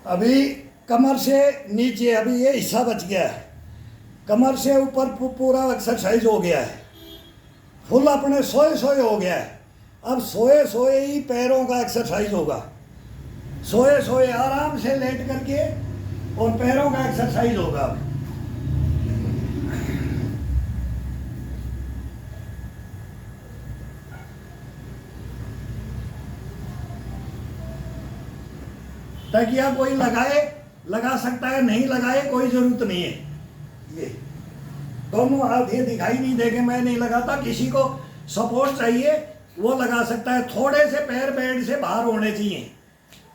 अभी कमर से नीचे अभी ये हिस्सा बच गया है, कमर से ऊपर पूरा एक्सरसाइज हो गया है, फुल अपने सोए सोए हो गया है। अब सोए सोए ही पैरों का एक्सरसाइज होगा, सोए सोए आराम से लेट करके और पैरों का एक्सरसाइज होगा। तकिया कोई लगाए लगा सकता है, नहीं लगाए कोई जरूरत नहीं है। ये दोनों हाथ ये दिखाई नहीं देंगे, मैं नहीं लगाता। किसी को सपोर्ट चाहिए वो लगा सकता है। थोड़े से पैर बेड से बाहर होने चाहिए।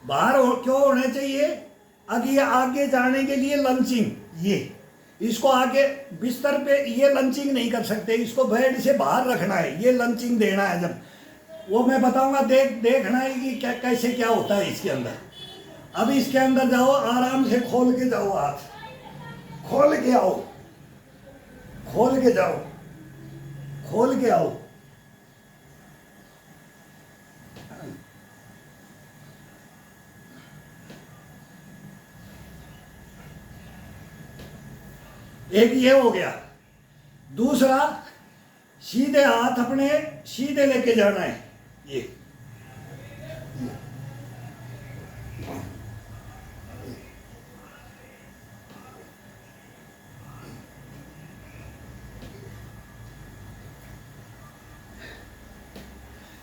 बाहर क्यों होने चाहिए? आगे आगे जाने के लिए लंचिंग, ये इसको आगे बिस्तर पे ये लंचिंग नहीं कर सकते, इसको बेड से बाहर रखना है, ये लंचिंग देना है। जब वो मैं बताऊंगा, देखना है कि क्या कैसे क्या होता है इसके अंदर। अब इसके अंदर जाओ, आराम से खोल के जाओ, हाथ खोल के आओ, खोल के जाओ, खोल के आओ। एक ये हो गया। दूसरा, सीधे हाथ अपने सीधे लेके जाना है। ये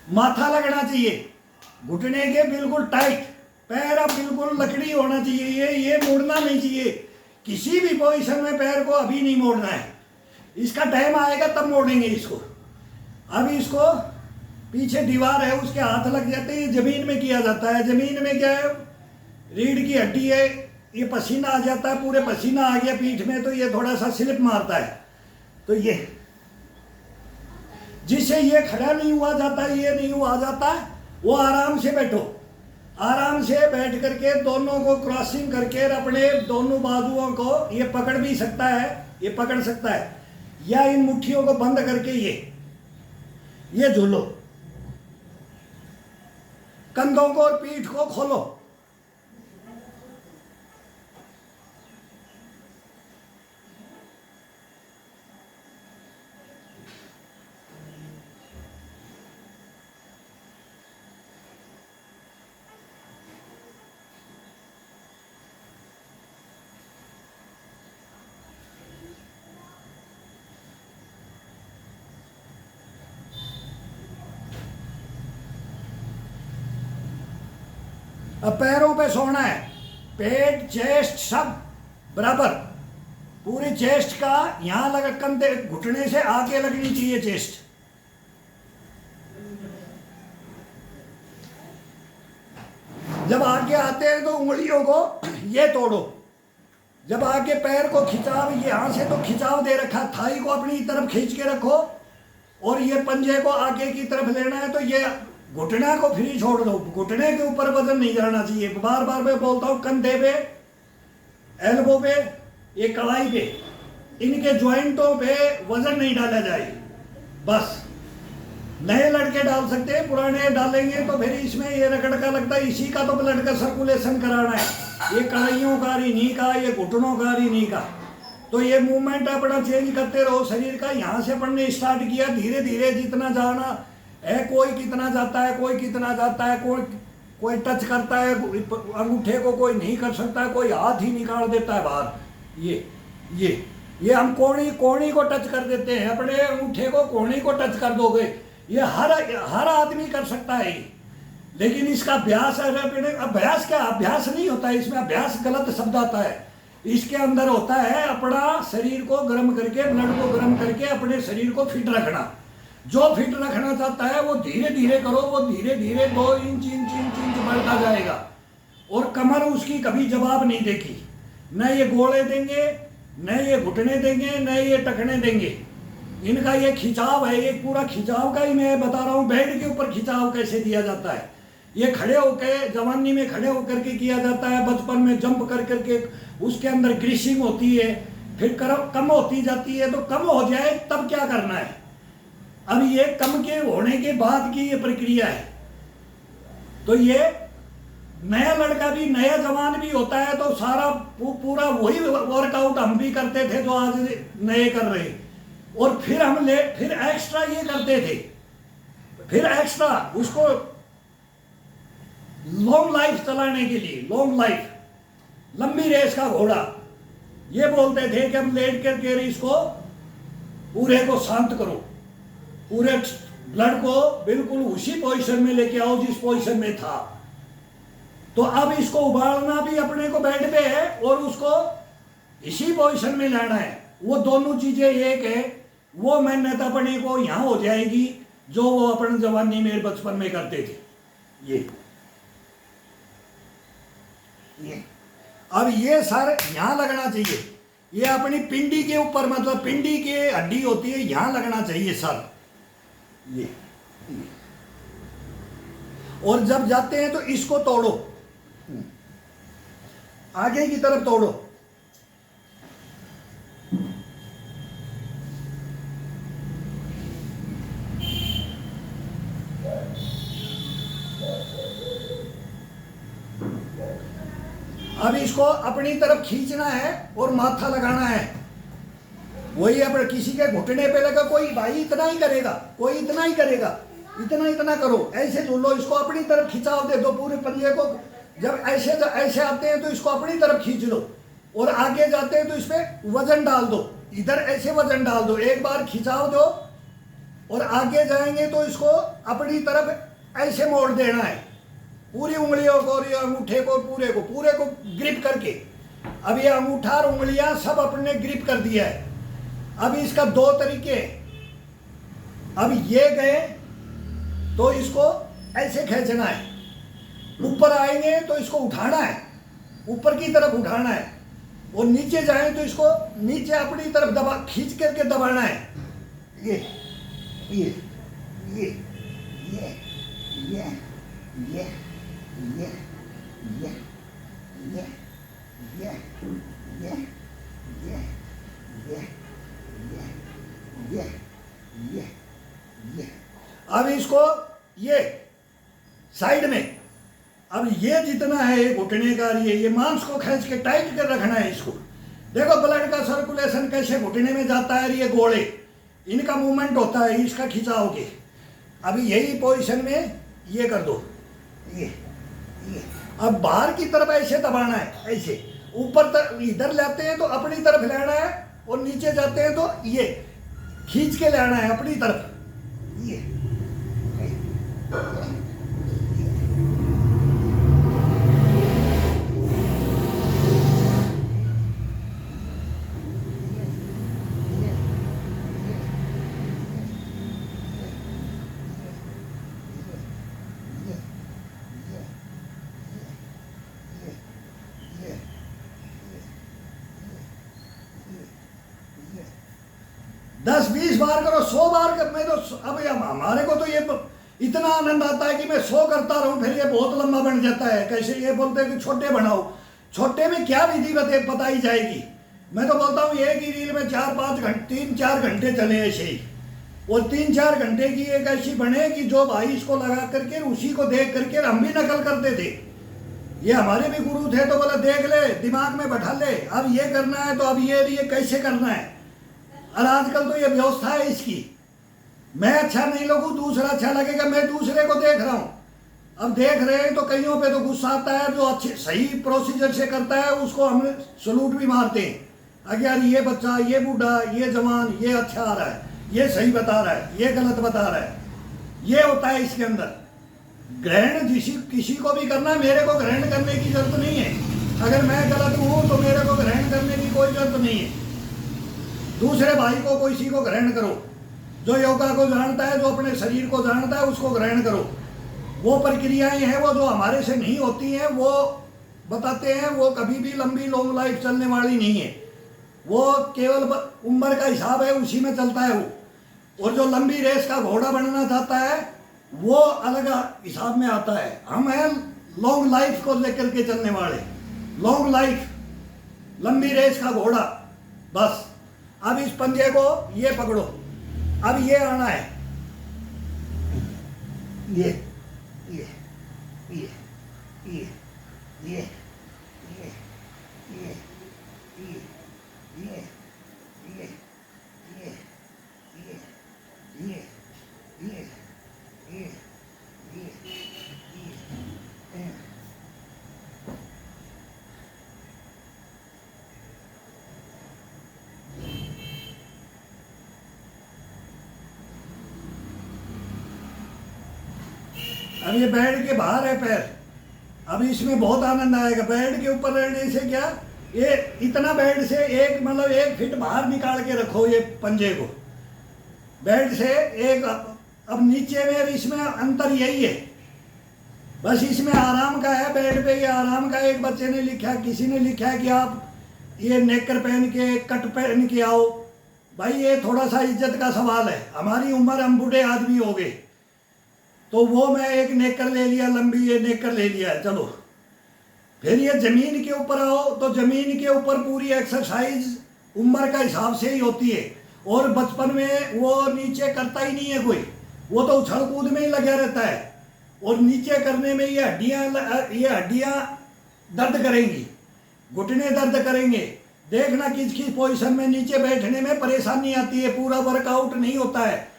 माथा लगना चाहिए, घुटने के बिल्कुल टाइट, पैर अब बिल्कुल लकड़ी होना चाहिए। ये मुड़ना नहीं चाहिए किसी भी पोजीशन में। पैर को अभी नहीं मोड़ना है, इसका टाइम आएगा तब मोड़ेंगे इसको। अभी इसको पीछे दीवार है, उसके हाथ लग जाते हैं। ये जमीन में किया जाता है। जमीन में क्या है, रीढ़ की हड्डी है, ये पसीना आ जाता है, पूरे पसीना आ गया पीठ में, तो ये थोड़ा सा स्लिप मारता है। तो ये जिससे ये खड़ा नहीं हुआ जाता, ये नहीं हुआ जाता, वो आराम से बैठो। आराम से बैठ करके दोनों को क्रॉसिंग करके अपने दोनों बाजुओं को ये पकड़ भी सकता है, ये पकड़ सकता है, या इन मुट्ठियों को बंद करके ये झूलो। कंधों को और पीठ को खोलो। अब पैरों पे सोना है, पेट चेस्ट सब बराबर, पूरी चेस्ट का यहां लगा, कंधे घुटने से आगे लगनी चाहिए चेस्ट। जब आगे आते हैं तो उंगलियों को ये तोड़ो। जब आगे पैर को खिंचाव, यहां से तो खिंचाव दे रखा, थाई को अपनी तरफ खींच के रखो और ये पंजे को आगे की तरफ लेना है। तो ये घुटने को फ्री छोड़ दो, घुटने के ऊपर वजन नहीं जाना चाहिए। बार बार मैं बोलता हूं, कंधे पे, एल्बो पे, ये कलाई पे, इनके ज्वाइंटों पे वजन नहीं डाला जाए। बस नए लड़के डाल सकते हैं, पुराने डालेंगे तो फिर इसमें ये रगड़ का लगता है। इसी का तो ब्लड का सर्कुलेशन कराना है, ये कलाइयों का नहीं का, ये घुटनों का नहीं का। तो ये मूवमेंट अपना चेंज करते रहो शरीर का। यहाँ से अपन ने स्टार्ट किया, धीरे धीरे जितना जाना है, कोई कितना जाता है, कोई कितना जाता है, कोई टच करता है अंगूठे को, कोई नहीं कर सकता है, कोई हाथ ही निकाल देता है बाहर। ये हम कोणी को टच कर देते हैं, अपने अंगूठे को कोणी को टच कर दोगे, ये हर आदमी कर सकता है। लेकिन इसका अभ्यास है। अभ्यास क्या, अभ्यास नहीं होता है इसमें, अभ्यास गलत शब्द आता है। इसके अंदर होता है अपना शरीर को गर्म करके, ब्लड को गर्म करके अपने शरीर को फिट रखना। जो फिट रखना चाहता है वो धीरे धीरे करो, वो धीरे धीरे 2 इंच बढ़ता जाएगा। और कमर उसकी कभी जवाब नहीं देगी, न ये गोले देंगे, न ये घुटने देंगे, न ये टखने देंगे। इनका ये खिंचाव है, ये पूरा खिंचाव का ही मैं बता रहा हूँ। बेड के ऊपर खिंचाव कैसे दिया जाता है, ये खड़े होकर जवानी में खड़े होकर के किया जाता है, बचपन में जंप कर करके उसके अंदर ग्रीसिंग होती है, फिर कम होती जाती है। तो कम हो जाए तब क्या करना है। अब ये कम के होने के बाद की ये प्रक्रिया है। तो ये नया लड़का भी, नया जवान भी होता है तो सारा पूरा वही वर्कआउट हम भी करते थे जो आज नए कर रहे, और फिर फिर एक्स्ट्रा ये करते थे, फिर एक्स्ट्रा उसको लॉन्ग लाइफ चलाने के लिए, लॉन्ग लाइफ, लंबी रेस का घोड़ा, ये बोलते थे कि हम लेट करके इसको पूरे को शांत करो, पूरे ब्लड को बिल्कुल उसी पोजीशन में लेके आओ जिस पोजीशन में था। तो अब इसको उबालना भी अपने को बेड पे है और उसको इसी पोजीशन में लाना है। वो दोनों चीजें एक है, वो मेहनत अपने को यहां हो जाएगी जो वो अपने जवानी में बचपन में करते थे। ये अब ये सर यहां लगना चाहिए, ये अपनी पिंडी के ऊपर, मतलब पिंडी की हड्डी होती है, यहां लगना चाहिए सर ये। और जब जाते हैं तो इसको तोड़ो, आगे की तरफ तोड़ो। अब इसको अपनी तरफ खींचना है और माथा लगाना है, वही अपने किसी के घुटने पे लगा, कोई भाई इतना ही करेगा, कोई इतना ही करेगा, इतना इतना करो, ऐसे झूलो, इसको अपनी तरफ खिंचाव दे दो पूरे पंजे को। जब ऐसे आते हैं तो इसको अपनी तरफ खींच लो, और आगे जाते हैं तो इस पे वजन डाल दो, इधर ऐसे वजन डाल दो, एक बार खिंचाव दो, और आगे जाएंगे तो इसको अपनी तरफ ऐसे मोड़ देना है, पूरी उंगलियों को और ये अंगूठे को पूरे को ग्रिप करके। अब ये अंगूठा और उंगलियां सब अपने ग्रिप कर दिया है। अब इसका दो तरीके, अब ये गए तो इसको ऐसे खींचना है, ऊपर आएंगे तो इसको उठाना है, ऊपर की तरफ उठाना है, और नीचे जाए तो इसको नीचे अपनी तरफ दबा, खींच करके दबाना है। ये ये ये ये ये ये ये ये ये ये ये ये ये ये। अब इसको ये साइड में, अब ये जितना है घुटने का, ये मांस को खींच के टाइट कर रखना है इसको। देखो ब्लड का सर्कुलेशन कैसे घुटने में जाता है, ये गोले, इनका मूवमेंट होता है, इसका खिंचाव के। अभी यही पोजीशन में ये कर दो, ये अब बाहर की तरफ ऐसे दबाना है, ऐसे ऊपर तक इधर लाते हैं तो अपनी तरफ लाना है, और नीचे जाते हैं तो ये खींच के लाना है अपनी तरफ। ये 10-20 बार करो, 100 बार कर, मैं तो अब हमारे को तो ये इतना आनंद आता है कि मैं 100 करता रहूं, फिर ये बहुत लंबा बन जाता है। कैसे ये बोलते हैं कि छोटे बनाओ, छोटे में क्या विधि बताई जाएगी। मैं तो बोलता हूँ एक ही रील में 4-5 घंटे 3-4 घंटे चले ऐसे ही, और 3-4 घंटे की एक ऐसी बने कि जो भाई इसको लगा करके उसी को देख करके हम भी नकल करते थे। ये हमारे भी गुरु थे तो बोला देख ले, दिमाग में बैठा ले, अब ये करना है तो अब ये कैसे करना है। और आजकल तो ये व्यवस्था है इसकी, मैं अच्छा नहीं लगूं दूसरा अच्छा लगेगा, मैं दूसरे को देख रहा हूं। अब देख रहे हैं तो कईयों पे तो गुस्सा आता है, जो अच्छे सही प्रोसीजर से करता है उसको हम सलूट भी मारते हैं। अगर यार ये बच्चा, ये बूढ़ा, ये जवान, ये अच्छा आ रहा है, ये सही बता रहा है, ये गलत बता रहा है, ये होता है इसके अंदर। ग्रहण किसी को भी करना, मेरे को ग्रहण करने की जरूरत नहीं है। अगर मैं गलत हूं तो मेरे को ग्रहण करने की कोई जरूरत नहीं है। दूसरे भाई को किसी को ग्रहण करो, जो योगा को जानता है, जो अपने शरीर को जानता है उसको ग्रहण करो। वो प्रक्रियाएं हैं वो जो हमारे से नहीं होती हैं, वो बताते हैं, वो कभी भी लंबी लॉन्ग लाइफ चलने वाली नहीं है। वो केवल उम्र का हिसाब है, उसी में चलता है वो। और जो लंबी रेस का घोड़ा बनना चाहता है वो अलग हिसाब में आता है। हम हैं लॉन्ग लाइफ को लेकर के चलने वाले, लॉन्ग लाइफ, लंबी रेस का घोड़ा। बस अब इस पंजे को ये पकड़ो, अब ये आना है, ये ये ये ये ये ये ये ये ये ये ये ये ये ये ये ये अब ये बेड के बाहर है पैर। अब इसमें बहुत आनंद आएगा। बेड के ऊपर रहने से क्या, ये इतना बेड से एक मतलब 1 फीट बाहर निकाल के रखो ये पंजे को बेड से एक। अब नीचे में इसमें अंतर यही है, बस इसमें आराम का है। बेड पे ये आराम का। एक बच्चे ने लिखा, किसी ने लिखा कि आप ये नेकर पहन के कट पहन के आओ। भाई ये थोड़ा सा इज्जत का सवाल है। हमारी उम्र, हम बूढ़े आदमी हो गए, तो वो मैं एक नेकर ले लिया, लंबी ये नेकर ले लिया, चलो। फिर ये जमीन के ऊपर आओ तो जमीन के ऊपर पूरी एक्सरसाइज उम्र का हिसाब से ही होती है। और बचपन में वो नीचे करता ही नहीं है कोई, वो तो उछल कूद में ही लगा रहता है। और नीचे करने में ये हड्डियां दर्द करेंगी, घुटने दर्द करेंगे। देखना किस किस पोजीशन में नीचे बैठने में परेशानी आती है। पूरा वर्कआउट नहीं होता है,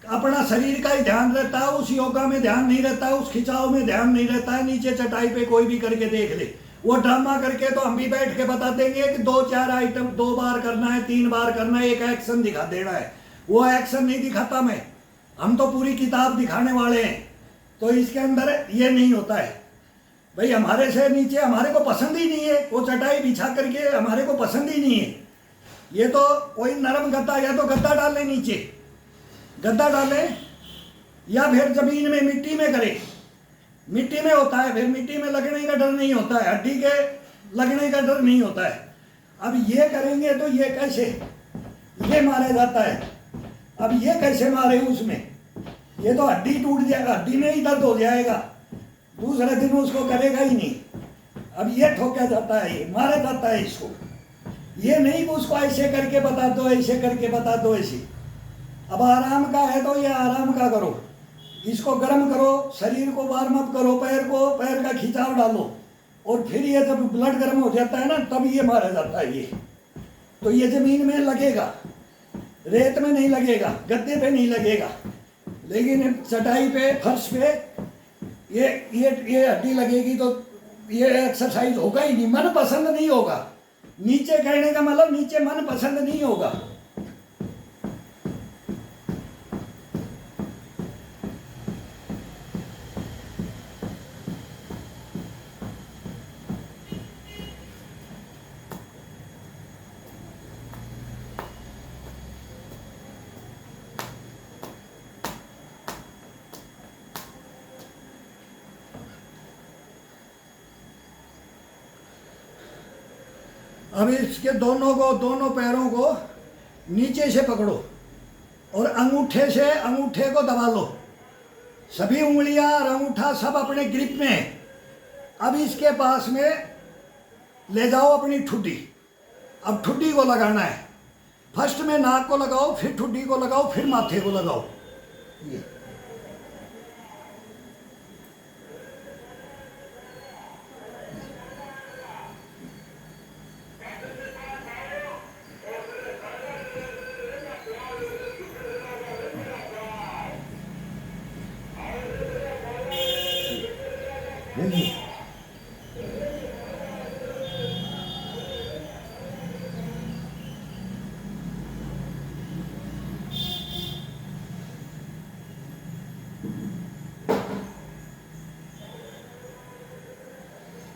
अपना शरीर का ही ध्यान रहता है, उस योगा में ध्यान नहीं रहता है, उस खिंचाव में ध्यान नहीं रहता है। नीचे चटाई पे कोई भी करके देख ले, वो ड्रामा करके तो हम भी बैठ के बता देंगे कि 2-4 आइटम 2 बार करना है, 3 बार करना है, एक एक्शन दिखा देना है। वो एक्शन नहीं दिखाता मैं, हम तो पूरी किताब दिखाने वाले हैं। तो इसके अंदर ये नहीं होता है भाई। हमारे से नीचे हमारे को पसंद ही नहीं है, वो चटाई बिछा करके हमारे को पसंद ही नहीं है। ये तो कोई नरम गद्दा, या तो गद्दा डाले नीचे, गद्दा डाले, या फिर जमीन में मिट्टी में करे। मिट्टी में होता है, फिर मिट्टी में लगने का डर नहीं होता है, हड्डी के लगने का डर नहीं होता है। अब ये करेंगे तो ये कैसे, ये मारा जाता है। अब ये कैसे मारे उसमें, ये तो हड्डी टूट जाएगा, हड्डी में ही दर्द हो जाएगा, दूसरे दिन उसको करेगा ही नहीं। अब ये ठोका जाता है, ये मारा जाता है इसको। ये नहीं कि उसको ऐसे करके बता दो, ऐसे करके बता दो, ऐसे। अब आराम का है तो ये आराम का करो, इसको गर्म करो, शरीर को वार्म अप करो, पैर का खिंचाव डालो। और फिर ये जब ब्लड गर्म हो जाता है ना, तब ये मारा जाता है ये। तो ये जमीन में लगेगा, रेत में नहीं लगेगा, गद्दे पे नहीं लगेगा, लेकिन चटाई पे, फर्श पे ये हड्डी लगेगी तो ये एक्सरसाइज होगा ही नहीं, मन पसंद नहीं होगा। नीचे कहने का मतलब नीचे मन पसंद नहीं होगा। अब इसके दोनों पैरों को नीचे से पकड़ो और अंगूठे को दबा लो। सभी उंगलियां और अंगूठा सब अपने ग्रिप में है। अब इसके पास में ले जाओ अपनी ठुड्डी। अब ठुड्डी को लगाना है। फर्स्ट में नाक को लगाओ, फिर ठुड्डी को लगाओ, फिर माथे को लगाओ। ये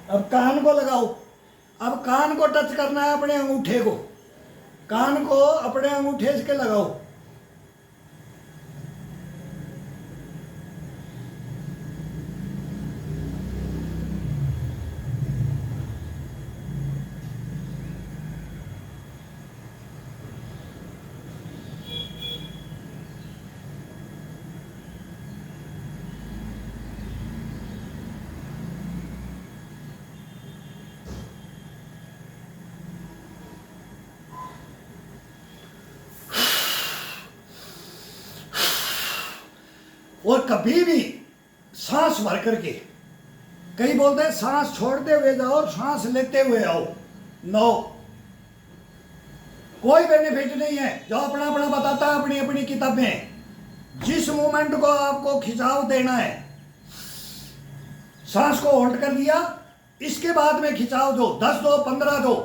अब कान को लगाओ। अब कान को टच करना है अपने अंगूठे को, कान को अपने अंगूठे से लगाओ। और कभी भी सांस भर करके कई बोलते हैं सांस छोड़ते हुए जाओ और सांस लेते हुए आओ। नो, कोई बेनिफिट नहीं है। जो अपना अपना बताता है अपनी अपनी किताबें। जिस मोमेंट को आपको खिंचाव देना है, सांस को होल्ड कर दिया, इसके बाद में खिंचाव दो, 10 दो, 15 दो,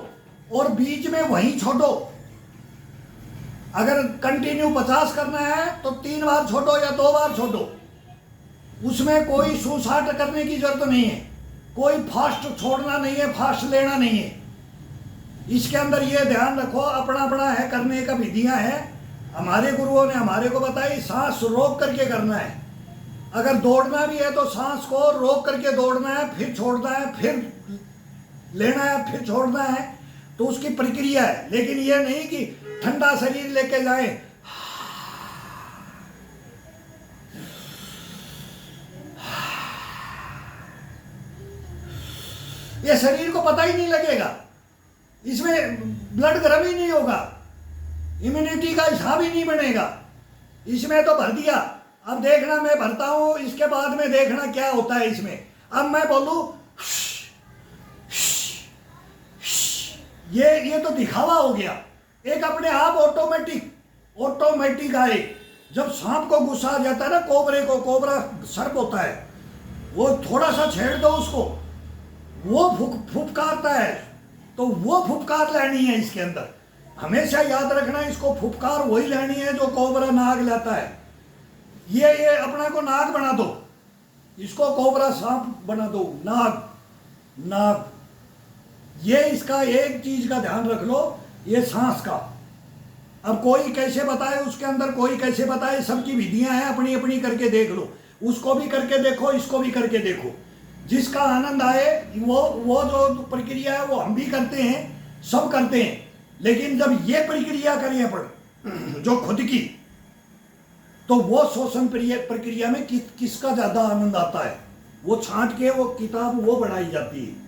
और बीच में वहीं छोड़ो। अगर कंटिन्यू 50 करना है तो 3 बार छोड़ो या 2 बार छोड़ो। उसमें कोई सुसाट करने की जरूरत नहीं है, कोई फास्ट छोड़ना नहीं है, फास्ट लेना नहीं है। इसके अंदर ये ध्यान रखो, अपना अपना है करने का विधियां हैं। हमारे गुरुओं ने हमारे को बताई सांस रोक करके करना है। अगर दौड़ना भी है तो सांस को रोक करके दौड़ना है, फिर छोड़ना है, फिर लेना है, फिर छोड़ना है। तो उसकी प्रक्रिया है। लेकिन ये नहीं कि ठंडा शरीर लेके जाए, ये शरीर को पता ही नहीं लगेगा, इसमें ब्लड गर्म ही नहीं होगा, इम्यूनिटी का हिसाब ही नहीं बनेगा। इसमें तो भर दिया, अब देखना मैं भरता हूं, इसके बाद में देखना क्या होता है इसमें। अब मैं बोलूं ये तो दिखावा हो गया। एक अपने आप ऑटोमेटिक आए। जब सांप को गुस्सा आ जाता है ना, कोबरा सर्प होता है, वो थोड़ा सा छेड़ दो उसको, वो फुफकारता है, तो वो फुफकार लेनी है इसके अंदर। हमेशा याद रखना, इसको फुफकार वही लेनी है जो कोबरा नाग लाता है। ये अपना को नाग बना दो, इसको कोबरा सांप बना दो, नाग। ये इसका एक चीज का ध्यान रख लो, ये सांस का। अब कोई कैसे बताए उसके अंदर, कोई कैसे बताए, सबकी विधियां हैं, अपनी अपनी करके देख लो। उसको भी करके देखो, इसको भी करके देखो, जिसका आनंद आए। वो जो प्रक्रिया है वो हम भी करते हैं, सब करते हैं। लेकिन जब ये प्रक्रिया करें अपन जो खुद की, तो वो शोषण प्रक्रिया में किसका ज्यादा आनंद आता है, वो छांट के वो किताब वो बनाई जाती है।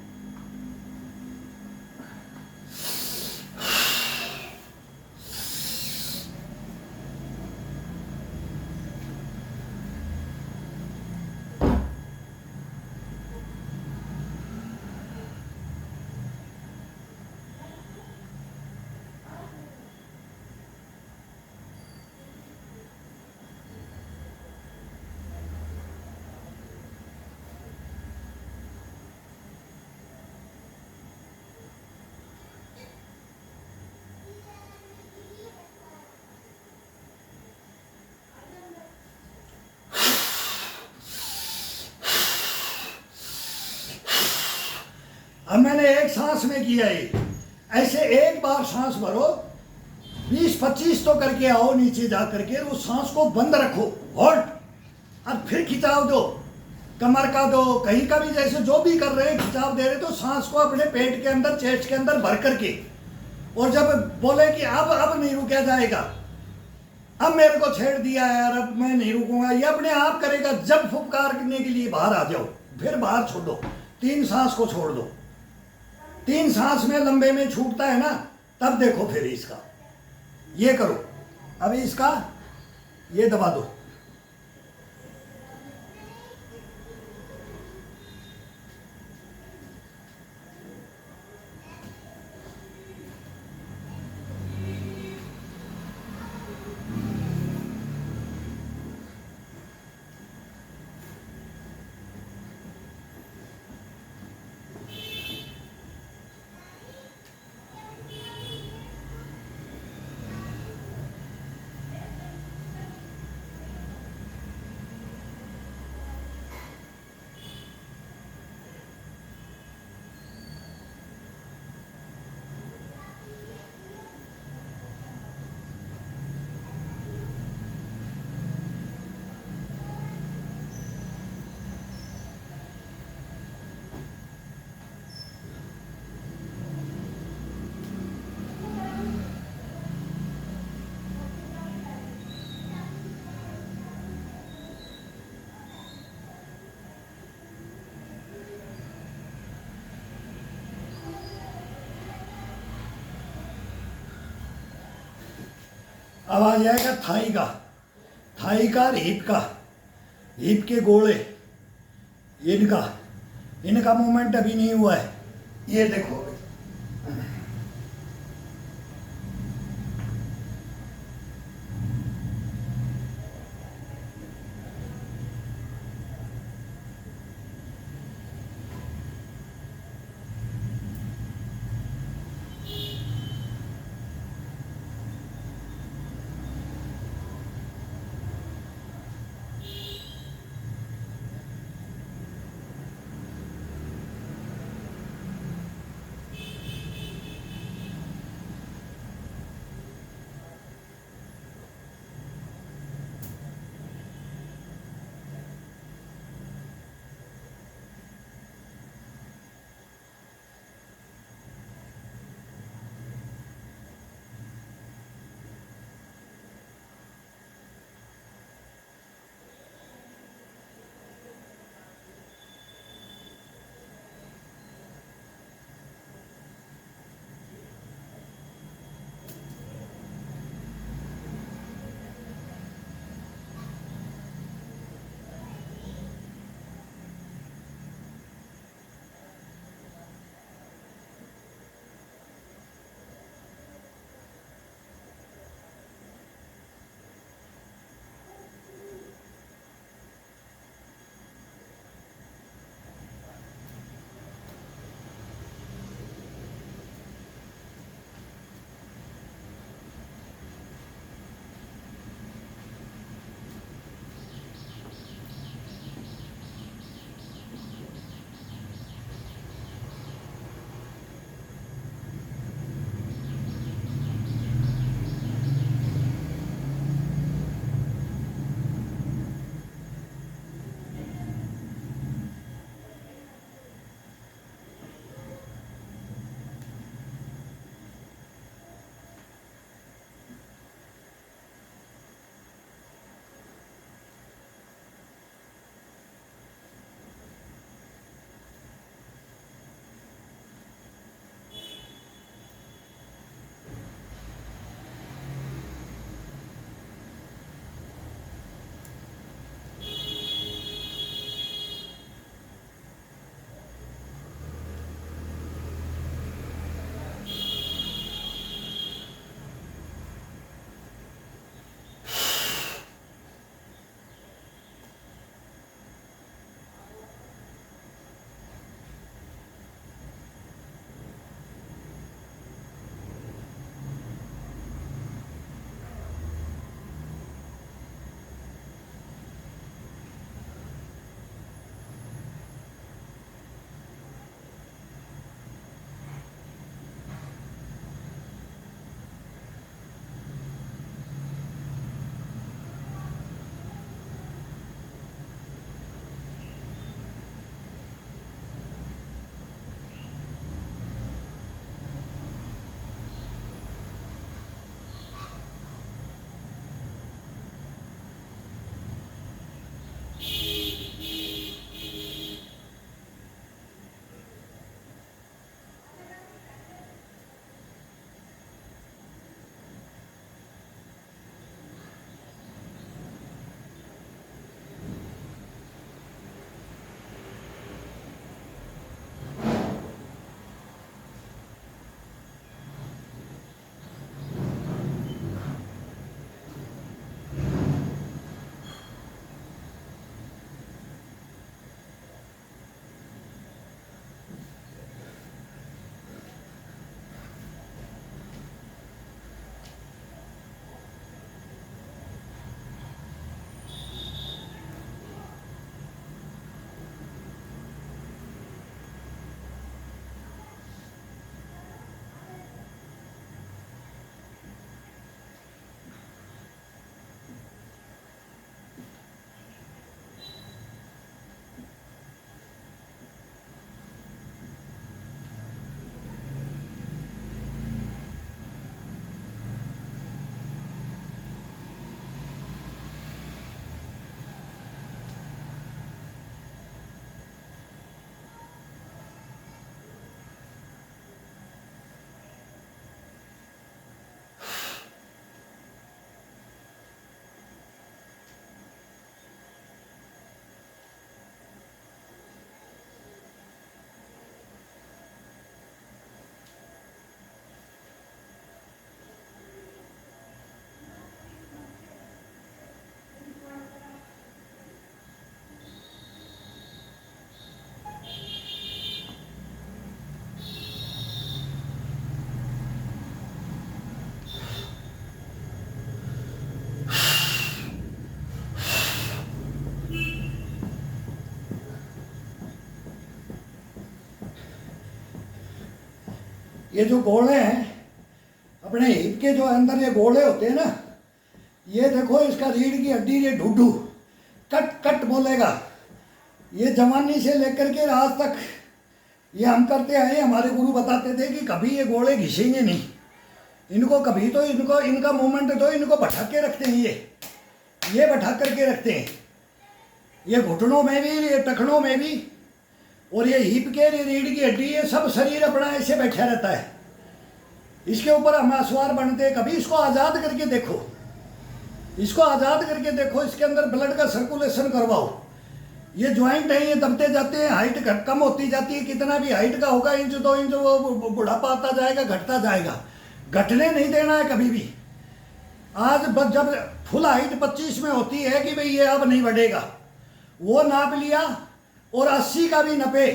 अब मैंने एक सांस में किया है, ऐसे एक बार सांस भरो, 20-25 तो करके आओ नीचे जा करके, उस सांस को बंद रखो, होल्ड, अब फिर खिंचाव दो, कमर का दो, कहीं का भी, जैसे जो भी कर रहे हैं खिंचाव दे रहे, तो सांस को अपने पेट के अंदर, चेस्ट के अंदर भर करके। और जब बोले कि अब नहीं रुका जाएगा, अब मेरे को छेड़ दिया यार, अब मैं नहीं रुकूंगा, ये अपने आप करेगा। जब फुफकार करने के लिए बाहर आ जाओ, फिर बाहर छोड़ो, 3 सांस को छोड़ दो। 3 सांस में लंबे में छूटता है ना, तब देखो फिर इसका ये करो। अभी इसका ये दबा दो, अब आ जाएगा थाई का और हिप के गोले, इनका इनका मूवमेंट अभी नहीं हुआ है। ये देखो, ये जो गोले हैं अपने हिप के जो अंदर ये गोले होते हैं ना, ये देखो इसका रीढ़ की हड्डी, ये ढूढू कट कट बोलेगा। ये जवानी से लेकर के आज तक ये हम करते आए। हमारे गुरु बताते थे कि कभी ये गोले घिसेंगे नहीं, इनको कभी तो इनको इनका मूवमेंट तो इनको बैठा के रखते हैं, ये बैठा करके रखते हैं, ये घुटनों में भी, ये टखनों में भी, और ये हिप के रीढ़ की हड्डी, ये सब शरीर अपना ऐसे बैठा रहता है। इसके ऊपर हम आसवार बनते हैं। कभी इसको आज़ाद करके देखो, इसको आज़ाद करके देखो, इसके अंदर ब्लड का सर्कुलेशन करवाओ। ये ज्वाइंट है, ये दबते जाते हैं, हाइट कम होती जाती है। कितना भी हाइट का होगा, इंच 2 इंच वो बुढ़ापा आता जाएगा, घटता जाएगा। घटने नहीं देना है कभी भी। आज बस जब फुल हाइट 25 में होती है कि भाई ये अब नहीं बढ़ेगा, वो नाप लिया और 80 का भी नपे,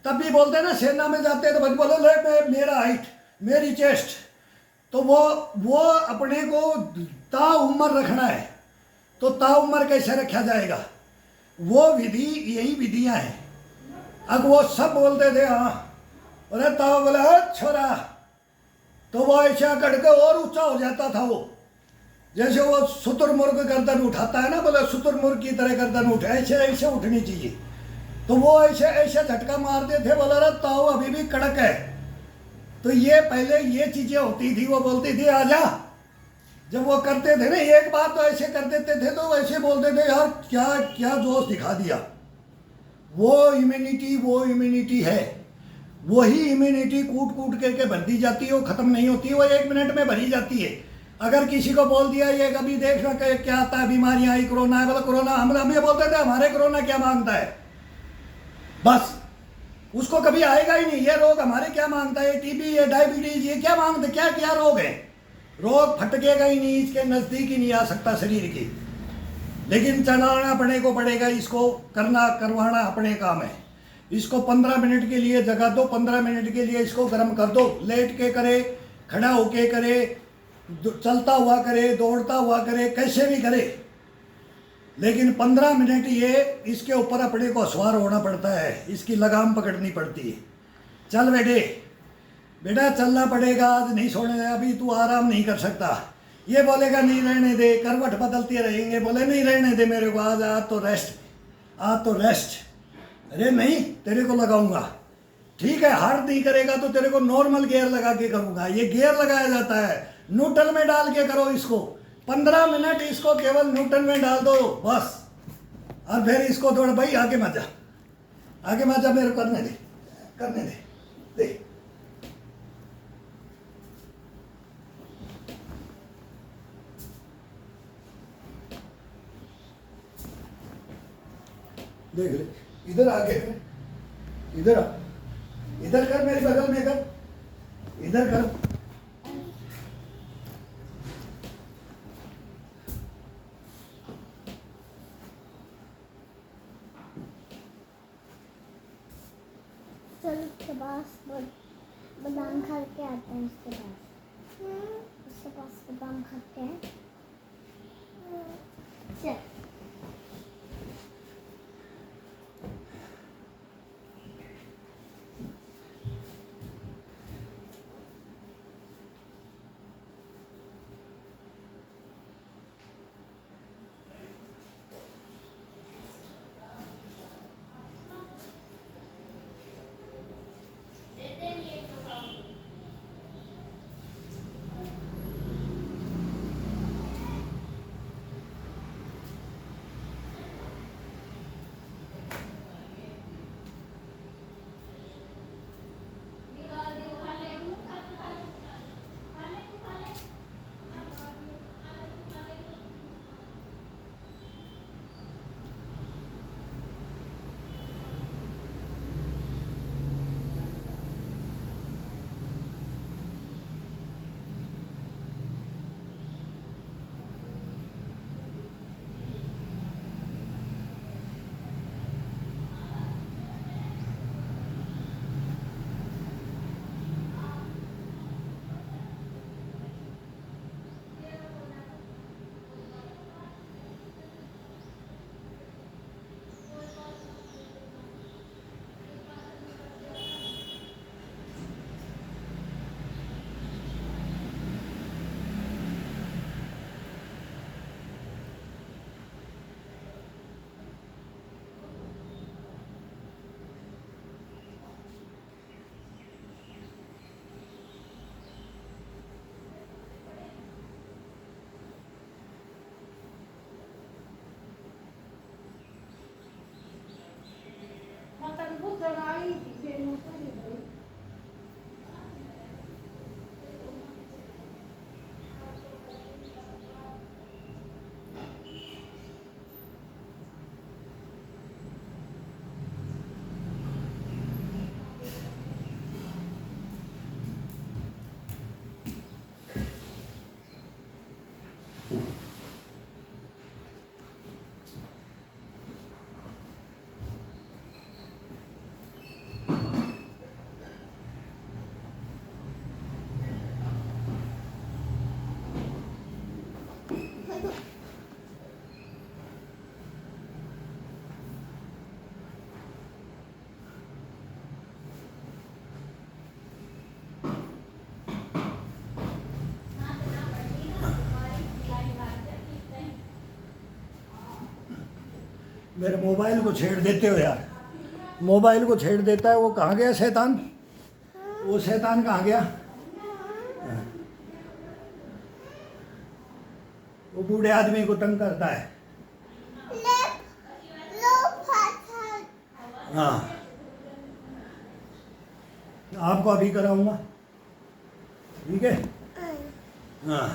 तब भी बोलते हैं ना, सेना में जाते हैं तो बस बोले ले मेरा हाइट, मेरी चेस्ट, तो वो अपने को ताउम्र रखना है। तो ताउम्र कैसे रखा जाएगा? वो विधि, यही विधियां हैं। अब वो सब बोलते थे हाँ, अरे ताऊ बोला छोरा, तो वो ऐसा करके और ऊंचा हो जाता था। वो जैसे वो शुतुरमुर्ग गर्दन उठाता है ना, बोले शुतुरमुर्ग की तरह गर्दन उठे, ऐसे ऐसे उठनी चाहिए। तो वो ऐसे ऐसे झटका मारते थे, बोला अरे ताऊ अभी भी कड़क है। तो ये पहले ये चीजें होती थी। वो बोलती थी आजा, जब वो करते थे ना एक बार तो ऐसे कर देते थे, तो वैसे बोलते थे यार क्या क्या जोश दिखा दिया। वो इम्यूनिटी है, वही इम्यूनिटी कूट कूट करके भर दी जाती है, वो खत्म नहीं होती, वो 1 मिनट में भरी जाती है। अगर किसी को बोल दिया ये कभी देखना क्या आता है, बीमारियां आई, कोरोना है, बोला कोरोना, हम ये बोलते थे हमारे कोरोना क्या मांगता है, बस उसको कभी आएगा ही नहीं। ये रोग हमारे क्या मांगता है, टीबी, ये डायबिटीज, ये क्या मांगते, क्या क्या रोग है? रोग फटकेगा ही नहीं, इसके नजदीक ही नहीं आ सकता शरीर की। लेकिन चलाना अपने को पड़ेगा, इसको करवाना अपने काम है। इसको 15 मिनट के लिए जगा दो, 15 मिनट के लिए इसको गर्म कर दो। लेट के करे, खड़ा होके करे, चलता हुआ करे, दौड़ता हुआ करे, कैसे भी करे, लेकिन 15 मिनट ये इसके ऊपर अपने को सवार होना पड़ता है, इसकी लगाम पकड़नी पड़ती है। चल बेटा चलना पड़ेगा, आज नहीं सोने, अभी तू आराम नहीं कर सकता। ये बोलेगा नहीं रहने दे, करवट बदलते रहेंगे, बोले नहीं रहने दे मेरे को, आज तो रेस्ट। अरे नहीं, तेरे को लगाऊंगा, ठीक है। हार्ड नहीं करेगा तो तेरे को नॉर्मल गियर लगा के करूंगा। ये गियर लगाया जाता है, न्यूट्रल में डाल के करो इसको। 15 मिनट इसको केवल न्यूट्रल में डाल दो बस, और फिर इसको थोड़ा भाई आगे मत जा, मेरे को करने दे। देख ले, इधर आके, इधर कर, मेरे बगल में कर, इधर कर। चल उसके पास बादाम खा के आते हैं, उसके पास बादाम खाते हैं। चल मेरे मोबाइल को छेड़ देते हो यार, मोबाइल को छेड़ देता है। वो कहाँ गया शैतान, वो शैतान कहाँ गया? वो बूढ़े आदमी को तंग करता है। हाँ, आपको अभी कराऊंगा, ठीक है? हाँ,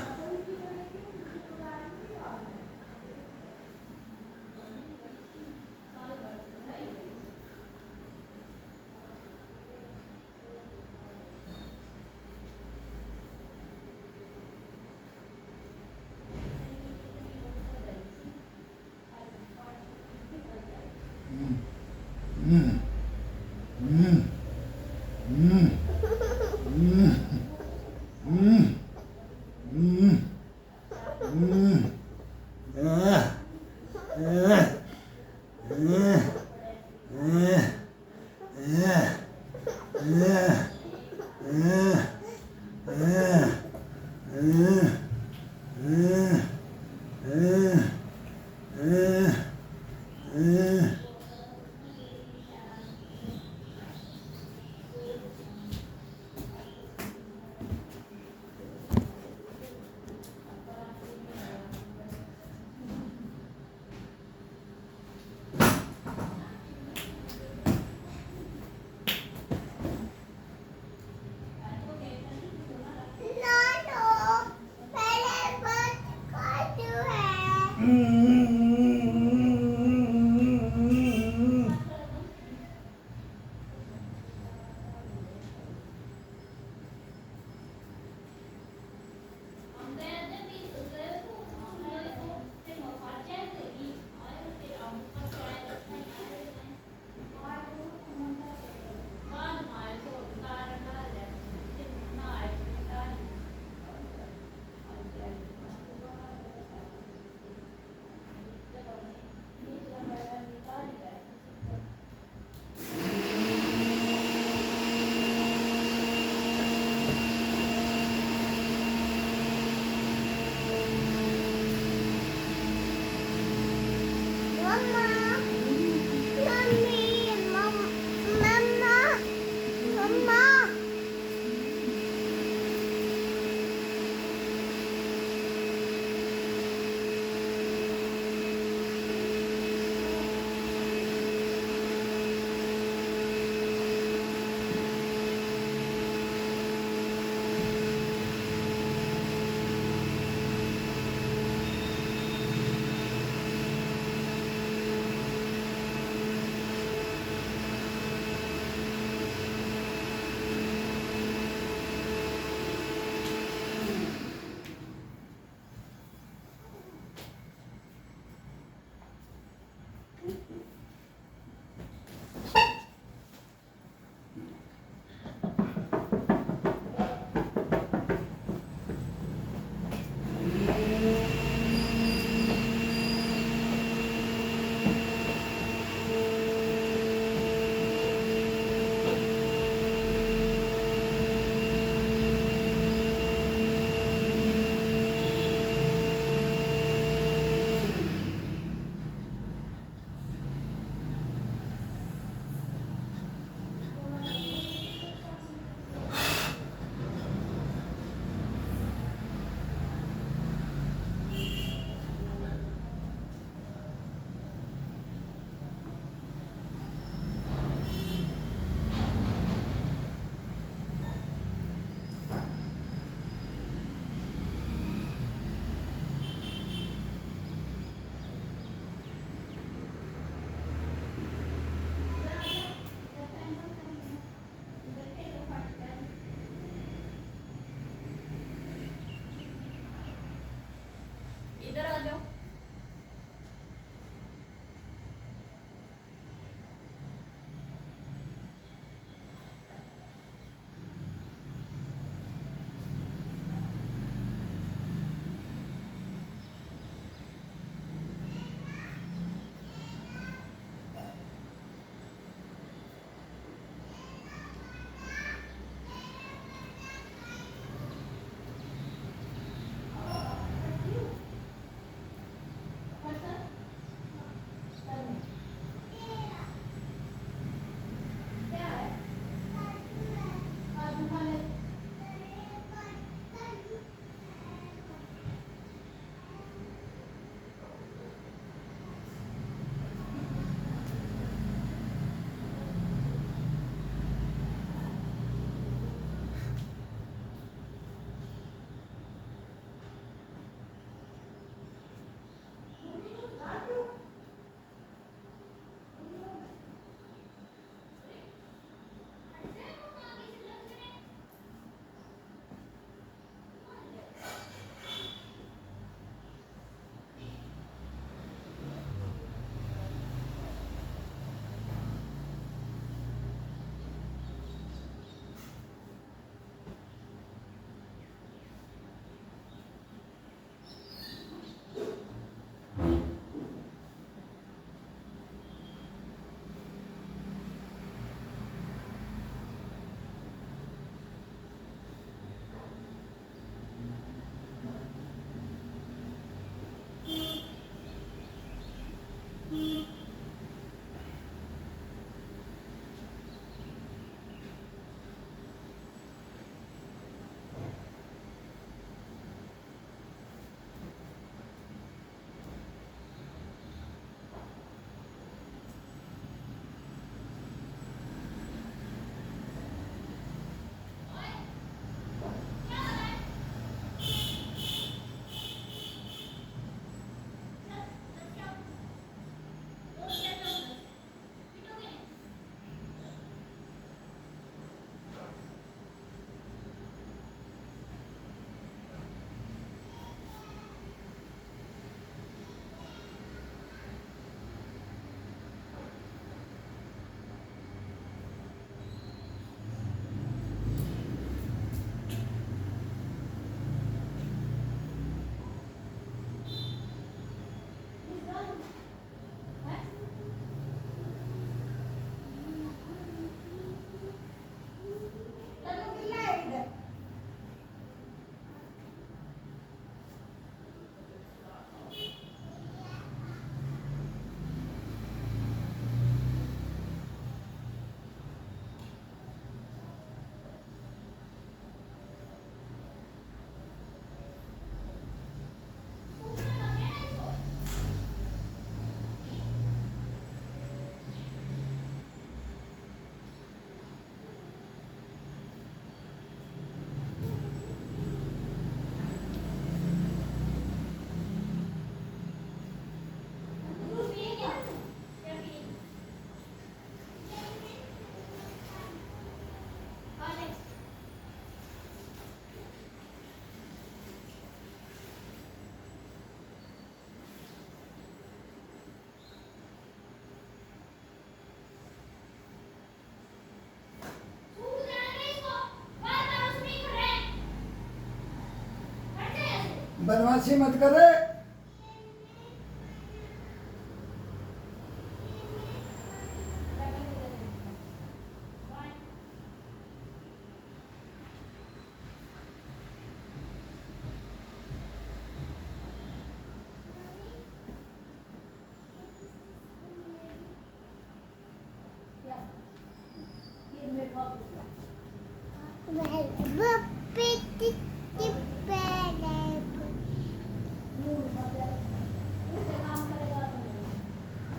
बदमाशी मत कर रे।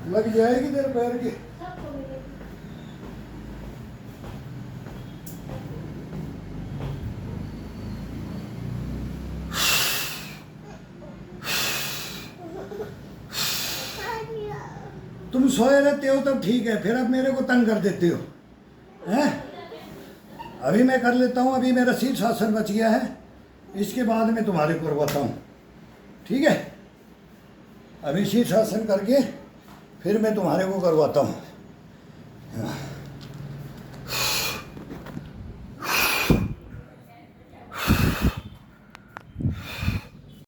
लग जाएगी तेरे पैर की। तुम सोए रहते हो तब ठीक है, फिर अब मेरे को तंग कर देते हो हैं। अभी मैं कर लेता हूँ, अभी मेरा शीर्षासन बच गया है, इसके बाद मैं तुम्हारे को करवाता हूँ, ठीक है। अभी शीर्षासन करके फिर मैं तुम्हारे को करवाता हूँ।